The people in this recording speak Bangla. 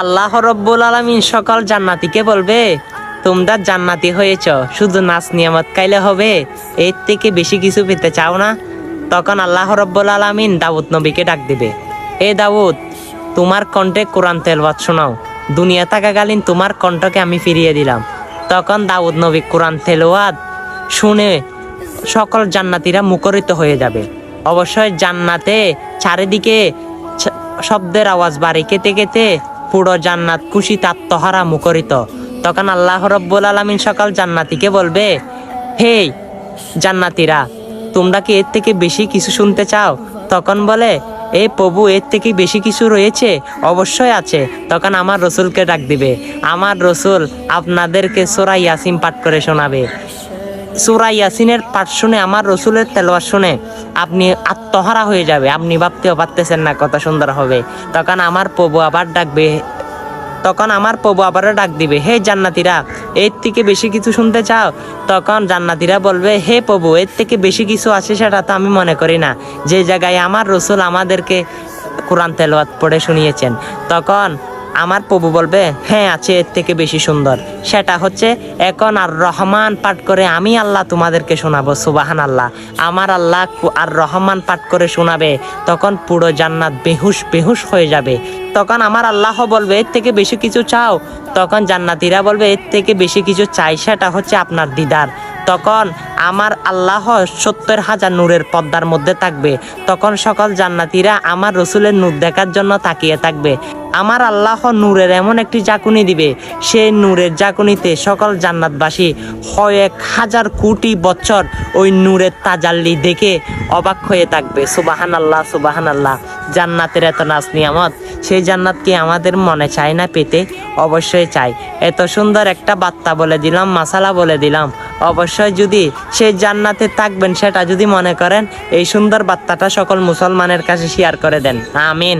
আল্লাহ রব্বুল আলামিন সকল জান্নাতীকে বলবে, তোমরা জান্নাতি হয়েছ, শুধু নাচ নিয়ামত খাইলে হবে, এর থেকে বেশি কিছু পেতে চাও না? তখন আল্লাহ রব্বুল আলামিন দাউদ নবীকে ডাক দিবে, এ দাউদ, তোমার কণ্ঠে কোরআন তেলাওয়াত শোনাও, দুনিয়া থাকাকালীন তোমার কণ্ঠকে আমি ফিরিয়ে দিলাম। তখন দাউদ নবী কোরআন তেলাওয়াত শুনে সকল জান্নাতীরা মুখরিত হয়ে যাবে। অবশ্যই জান্নাতে চারিদিকে শব্দের আওয়াজ বাড়ি কেটে কেটে পুরো জান্নাত খুশিতে আত্মহারা মুখরিত। তখন আল্লাহ রব্বুল আলামিন সকল জান্নাতীকে বলবে, হে জান্নাতীরা, তোমরা কি এর থেকে বেশি কিছু শুনতে চাও? তখন বলে, এ প্রভু, এর থেকে বেশি কিছু রয়েছে? অবশ্যই আছে। তখন আমার রসুলকে ডাক দিবে, আমার রসুল আপনাদেরকে সূরা ইয়াসিন পাঠ করে শোনাবে। সূরা ইয়াসিনের পাঠ শুনে, আমার রসুলের তেলাওয়াত শুনে আপনি আত্মহারা হয়ে যাবে, আপনি ভাবতেও পারতেছেন না কত সুন্দর হবে। তখন আমার প্রভু আবারও ডাক দিবে, হে জান্নাতীরা, এর থেকে বেশি কিছু শুনতে চাও? তখন জান্নাতীরা বলবে, হে প্রভু, এর থেকে বেশি কিছু আছে সেটা তো আমি মনে করি না, যে জায়গায় আমার রসুল আমাদেরকে কোরআন তেলাওয়াত পড়ে শুনিয়েছেন। তখন আমার প্রভু বলবে, হ্যাঁ আছে, এর থেকে বেশি সুন্দর। সেটা হচ্ছে, এখন আর রহমান পাঠ করে আমি আল্লাহ তোমাদেরকে শোনাবো। সুবাহান আল্লাহ। আমার আল্লাহ আর রহমান পাঠ করে শোনাবে, তখন পুরো জান্নাত বেহুশ হয়ে যাবে। তখন আমার আল্লাহ বলবে, এর থেকে বেশি কিছু চাও? তখন জান্নাতীরা বলবে, এর থেকে বেশি কিছু চাই, সেটা হচ্ছে আপনার দিদার। তখন আমার আল্লাহ 70,000 নূরের পর্দার মধ্যে থাকবে। তখন সকল জান্নাতীরা আমার রসুলের নূর দেখার জন্য তাকিয়ে থাকবে। আমার আল্লাহ নূরের এমন একটি জাকুনি দিবে, সেই নূরের জাকুনিতে সকল জান্নাতবাসী 1000 কোটি বছর ওই নূরের তাজাল্লি দেখে অবাক হয়ে থাকবে। সুবাহান আল্লাহ, সুবাহান আল্লাহ। জান্নাতের এত নাজ নিয়ামত, সেই জান্নাত কি আমাদের মনে চায় না পেতে? অবশ্যই চাই। এত সুন্দর একটা বার্তা বলে দিলাম, মাসালা বলে দিলাম। অবশ্যই যদি সেই জান্নাতে থাকবেন সেটা যদি মনে করেন, এই সুন্দর বার্তাটা সকল মুসলমানের কাছে শেয়ার করে দেন। আমিন।